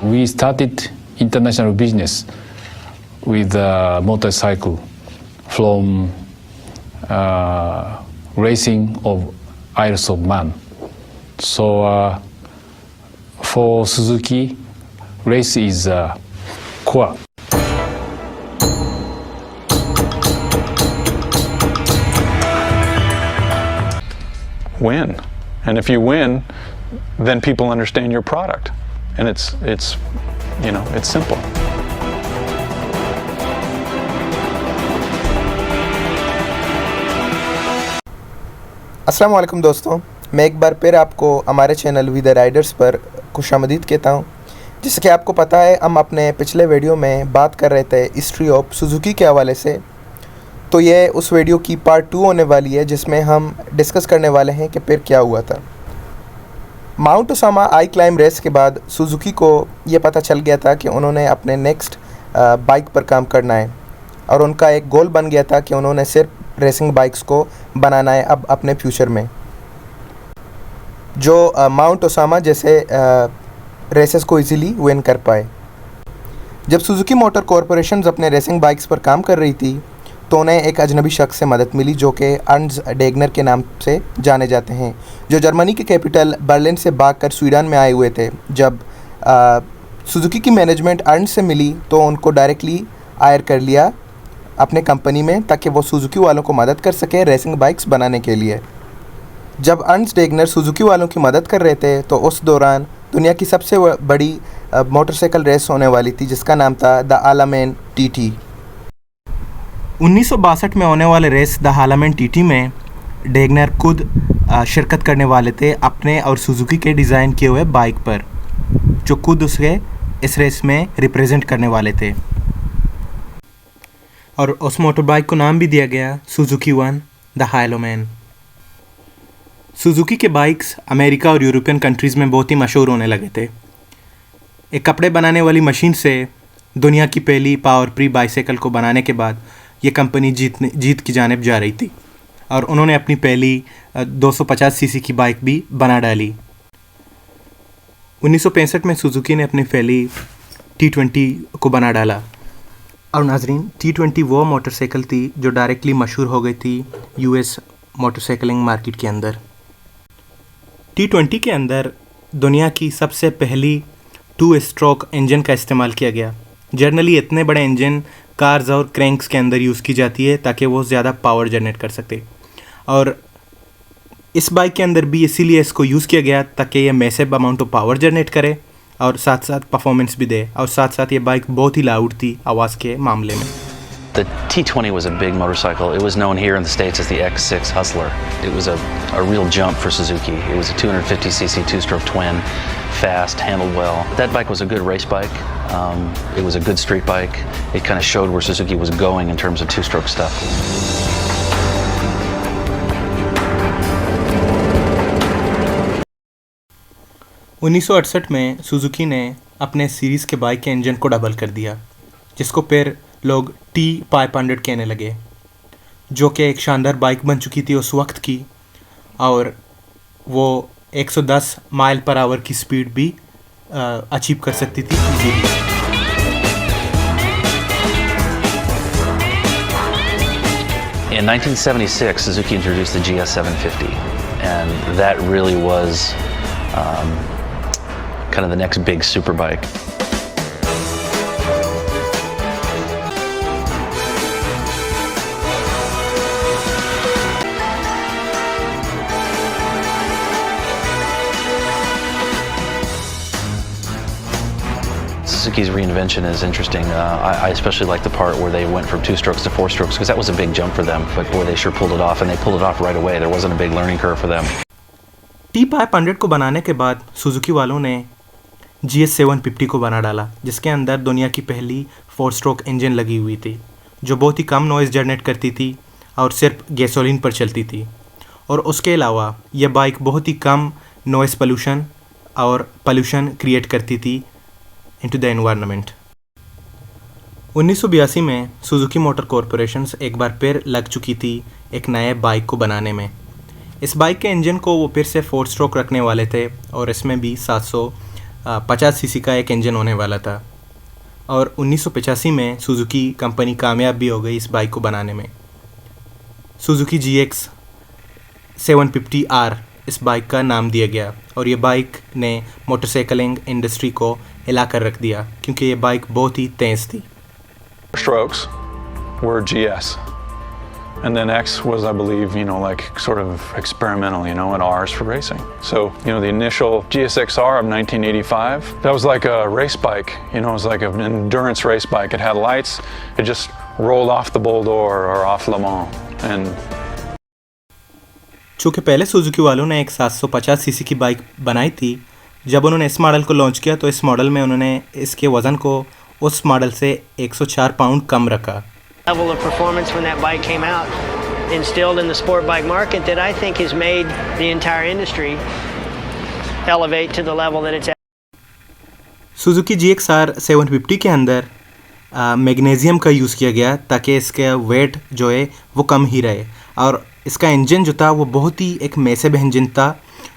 we started international business with a motorcycle from racing of Isles of Man. So for Suzuki, race is core. Win, and if you win, then people understand your product, and it's simple. अस्सलाम वालेकुम दोस्तों, मैं एक बार फिर आपको हमारे channel we the Riders पर खुशामदीद कहता हूं। जैसे कि आपको पता है, हम अपने पिछले वीडियो में बात कर रहे थे हिस्ट्री ऑफ सुजुकी के हवाले से। तो ये उस वीडियो की पार्ट 2 होने वाली है, जिसमें हम डिस्कस करने वाले हैं कि फिर क्या हुआ था। माउंट ओसामा आई क्लाइम रेस के बाद सुजुकी को ये पता चल गया था कि उन्होंने अपने नेक्स्ट बाइक पर काम करना है, और उनका एक गोल बन गया था कि उन्होंने सिर्फ रेसिंग बाइक्स को बनाना है अब अपने फ्यूचर में, जो माउंट ओसामा जैसे रेसेस को इजीली विन कर पाए। जब सुजुकी मोटर कॉरपोरेशन अपने रेसिंग बाइक्स पर काम कर रही थी, तो उन्हें एक अजनबी शख्स से मदद मिली जो कि अर्न्स्ट डेगनर के नाम से जाने जाते हैं, जो जर्मनी के कैपिटल बर्लिन से भागकर स्वीडन में आए हुए थे। जब सुजुकी की मैनेजमेंट अर्न्स्ट से मिली, तो उनको डायरेक्टली हायर कर लिया अपने कंपनी में, ताकि वो सुजुकी वालों को मदद कर सके रेसिंग बाइक्स बनाने के लिए। जब अर्न्स्ट डेगनर सुजुकी वालों की मदद कर रहे थे, तो उस दौरान दुनिया की सबसे बड़ी मोटरसाइकिल रेस होने वाली थी, जिसका नाम था द आलामेन टीटी। 1962 में होने वाले रेस द हालामेन टीटी में डेगनर खुद शिरकत करने वाले थे अपने और सुजुकी के डिज़ाइन किए हुए बाइक पर, जो खुद उसके इस रेस में रिप्रेजेंट करने वाले थे। और उस मोटर बाइक को नाम भी दिया गया सुजुकी वन द हालामेन। सुजुकी के बाइक्स अमेरिका और यूरोपियन कंट्रीज़ में बहुत ही मशहूर होने लगे थे। एक कपड़े बनाने वाली मशीन से दुनिया की पहली पावर प्री बाइसाइकिल को बनाने के बाद ये कंपनी जीत की जानिब जा रही थी, और उन्होंने अपनी पहली 250 सीसी की बाइक भी बना डाली। 1965 में सुजुकी ने अपनी पहली T20 को बना डाला। और नाजरीन, T20 वो मोटरसाइकिल थी जो डायरेक्टली मशहूर हो गई थी US मोटरसाइकिलिंग मार्केट के अंदर। T20 के अंदर दुनिया की सबसे पहली 2 स्ट्रोक इंजन का इस्तेमाल किया गया। जनरली इतने बड़े इंजन कार्स और क्रैंक्स के अंदर यूज़ की जाती है ताकि वो ज़्यादा पावर जनरेट कर सकते, और इस बाइक के अंदर भी इसीलिए इसको यूज़ किया गया ताकि ये massive amount of power generate करे और साथ साथ परफॉर्मेंस भी दे, और साथ साथ ये बाइक बहुत ही लाउड थी आवाज़ के मामले में। The T20 was a big motorcycle. It was known here in the States as the X6 Hustler. It was a real jump for Suzuki. It was a 250cc two-stroke twin, fast, handled well. That bike was a good race bike. It was a good street bike. It kind of showed where Suzuki was going in terms of two-stroke stuff. 1968 में Suzuki ने अपने series के bike के engine को double कर दिया, जिसको फिर लोग T500 कहने लगे, जो कि एक शानदार बाइक बन चुकी थी उस वक्त की, और वो 110 माइल पर आवर की स्पीड भी अचीव कर सकती थी easily. In 1976, Suzuki introduced the GS 750, and that really was kind of the next big superbike. Suzuki's reinvention is interesting. I especially like the part where they went from 2 strokes to 4 strokes, because that was a big jump for them. But boy, they sure pulled it off, and they pulled it off right away. There wasn't a big learning curve for them. T500 को बनाने के बाद Suzuki वालों ने GS 750 को बना डाला, जिसके अंदर दुनिया की पहली 4 स्ट्रोक इंजन लगी हुई थी, जो बहुत ही कम नॉइज़ जनरेट करती थी और सिर्फ गैसोलीन पर चलती थी। और उसके अलावा यह बाइक बहुत ही कम नॉइज़ पोल्यूशन और पोल्यूशन क्रिएट करती थी इनटू द एनवायरनमेंट। 1982 में सुजुकी मोटर कॉरपोरेशन एक बार फिर लग चुकी थी एक नए बाइक को बनाने में। इस बाइक के इंजन को वो फिर से 4 स्ट्रोक रखने वाले थे और इसमें भी 700 50 सीसी का एक इंजन होने वाला था और 1985 में सुजुकी कंपनी कामयाब भी हो गई इस बाइक को बनाने में। सुजुकी GX 750R इस बाइक का नाम दिया गया और ये बाइक ने मोटरसाइकिलिंग इंडस्ट्री को हिला कर रख दिया क्योंकि ये बाइक बहुत ही तेज़ थी। Strokes were GS. And then X was, I believe, like sort of experimental, and R's for racing. So, the initial GSX-R of 1985, that was like a race bike, it was like an endurance race bike. It had lights, it just rolled off the Boulder or off Le Mans. And चूँकि पहले Suzuki वालों ने एक 750 CC की bike बनाई थी, जब उन्होंने इस मॉडल को लॉन्च किया तो इस मॉडल में उन्होंने इसके वज़न को उस मॉडल से 104 पाउंड कम रखा। Level of performance when that bike came out, instilled in the sport bike market, that I think has made the entire industry elevate to the level that it's at. Suzuki GXR 750 के अंदर magnesium का use किया गया ताकि इसका wait जो है वो कम ही रहे और इसका इंजन जो था वो बहुत ही एक मैसिव इंजन था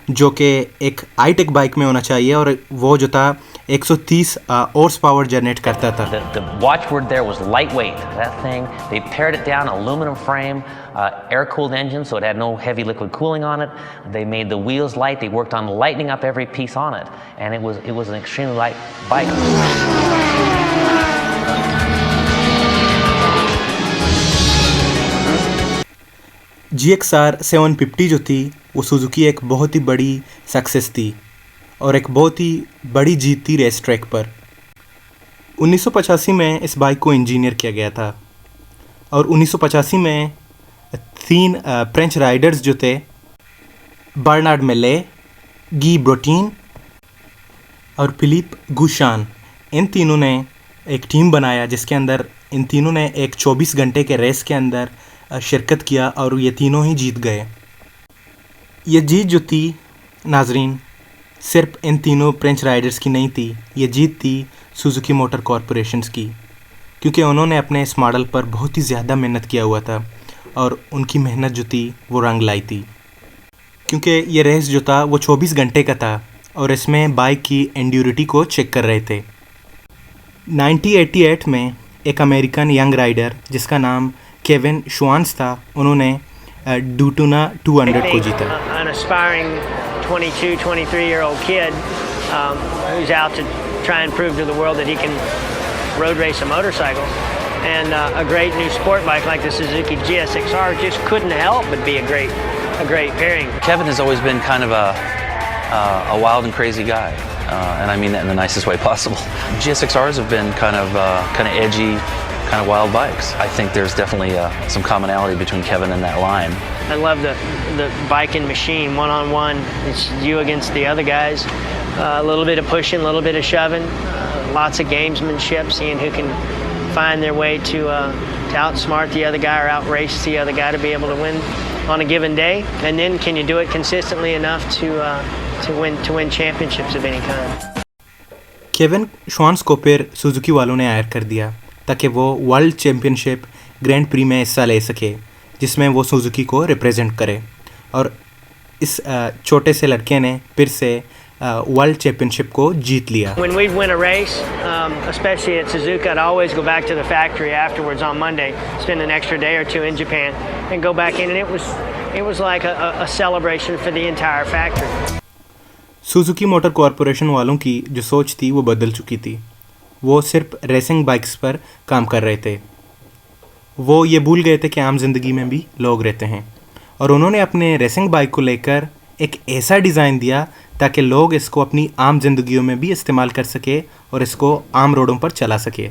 जो कि एक हाईटेक बाइक में होना चाहिए और वो जो था 130 हॉर्स पावर जनरेट करता था। The watchword there was lightweight. That thing, they pared it down, aluminum frame, air-cooled engine, so it had no heavy liquid cooling on it. They made the wheels light. They worked on lightening up every piece on it, and it was an extremely light bike. GXR 750 जो थी वो Suzuki एक बहुत ही बड़ी success थी और एक बहुत ही बड़ी जीत थी रेस ट्रैक पर। 1985 में इस बाइक को इंजीनियर किया गया था और 1985 में 3 फ्रेंच राइडर्स जो थे, बर्नार्ड मेले, गी ब्रोटीन और फिलिप गुशान, इन तीनों ने एक टीम बनाया जिसके अंदर इन तीनों ने एक 24 घंटे के रेस के अंदर शिरकत किया और ये तीनों ही जीत गए। ये जीत जो थी नाजरीन सिर्फ इन तीनों फ्रेंच राइडर्स की नहीं थी, ये जीत थी सुजुकी मोटर कॉरपोरेशंस की क्योंकि उन्होंने अपने इस मॉडल पर बहुत ही ज़्यादा मेहनत किया हुआ था और उनकी मेहनत जो थी वो रंग लाई थी क्योंकि ये रेस जो था वो 24 घंटे का था और इसमें बाइक की एंड्योरिटी को चेक कर रहे थे। 1988 में एक अमेरिकन यंग राइडर जिसका नाम केविन श्वान्स था, उन्होंने डूटोना 200 को जीता। An aspiring 22, 23-year-old kid who's out to try and prove to the world that he can road race a motorcycle. And a great new sport bike like the Suzuki GSX-R just couldn't help but be a great pairing. Kevin has always been kind of a wild and crazy guy, and I mean that in the nicest way possible. GSX-Rs have been kind of edgy, kind of wild bikes. I think there's definitely some commonality between Kevin and that line. I love the bike and machine, one-on-one. It's you against the other guys. A little bit of pushing, a little bit of shoving, lots of gamesmanship, seeing who can find their way to outsmart the other guy or outrace the other guy to be able to win on a given day. And then can you do it consistently enough to win championships of any kind. Kevin Schwantz को फिर Suzuki वालों ने higher कर दिया ताकि वो world championship grand pre में हिस्सा ले सके जिसमें वो सुजुकी को रिप्रेजेंट करे और इस छोटे से लड़के ने फिर से वर्ल्ड चैम्पियनशिप को जीत लिया। When we'd win a race, especially at Suzuka, I'd always go back to the factory afterwards on Monday, spend an extra day or two in Japan, and go back in, and it was like a celebration for the entire factory. Suzuki motor corporation वालों की जो सोच थी वो बदल चुकी थी। वो सिर्फ रेसिंग बाइक्स पर काम कर रहे थे। वो ये भूल गए थे कि आम जिंदगी में भी लोग रहते हैं और उन्होंने अपने रेसिंग बाइक को लेकर एक ऐसा डिज़ाइन दिया ताकि लोग इसको अपनी आम जिंदगियों में भी इस्तेमाल कर सके और इसको आम रोडों पर चला सके।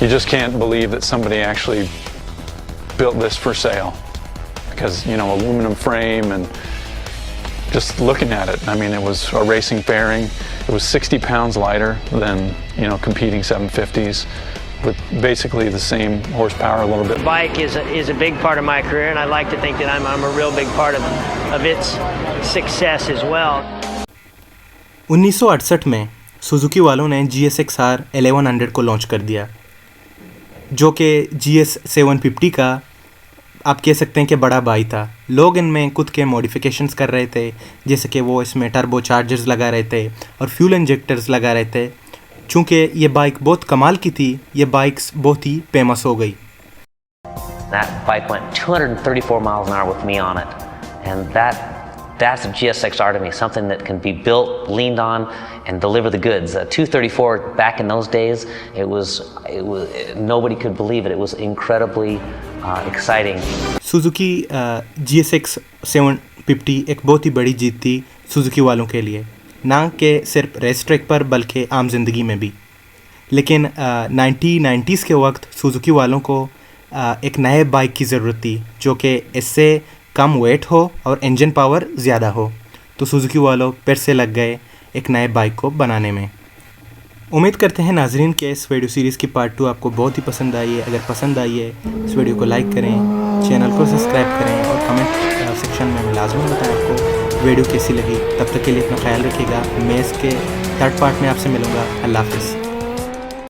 you just can't believe that somebody actually built this for sale because, aluminum frame and just looking at it, I mean, it was a racing fairing. It was 60 pounds lighter than, competing 750s with basically the same horsepower a little bit. The bike is a big part of my career, and I like to think that I'm a real big part of its success as well. 1968 में Suzuki वालों ने GSX-R 1100 को launch कर दिया। जो कि GS 750 का आप कह सकते हैं कि बड़ा भाई था। लोग इनमें खुद के मॉडिफिकेशंस कर रहे थे, जैसे कि वो इसमें टर्बो चार्जर्स लगा रहे थे और फ्यूल इंजेक्टर्स लगा रहे थे। चूँकि ये बाइक बहुत कमाल की थी, ये बाइक्स बहुत ही फेमस हो गई। That bike went 234 miles an hour with me on it, and that's a GSX-R to me, something that can be built, leaned on, and deliver the goods. 234 back in those days, it was nobody could believe it. It was incredibly exciting. Suzuki GSX 750 एक बहुत ही बड़ी जीत थी Suzuki वालों के लिए, ना कि सिर्फ रेस ट्रैक पर बल्कि आम जिंदगी में भी। लेकिन 1990s के वक्त सुजुकी वालों को एक नए बाइक की ज़रूरत थी जो कि इससे कम वेट हो और इंजन पावर ज़्यादा हो, तो सुजुकी वालों फिर से लग गए एक नए बाइक को बनाने में। उम्मीद करते हैं नाजरीन के इस वीडियो सीरीज़ की पार्ट 2 आपको बहुत ही पसंद आई है। अगर पसंद आई है इस वीडियो को लाइक करें, चैनल को सब्सक्राइब करें और कमेंट सेक्शन में लाजमी बताएं आपको वीडियो कैसी लगी। तब तक के लिए अपना ख्याल रखिएगा। मैं इसके थर्ड पार्ट में आपसे मिलूँगा। अल्लाह हाफ़िज़।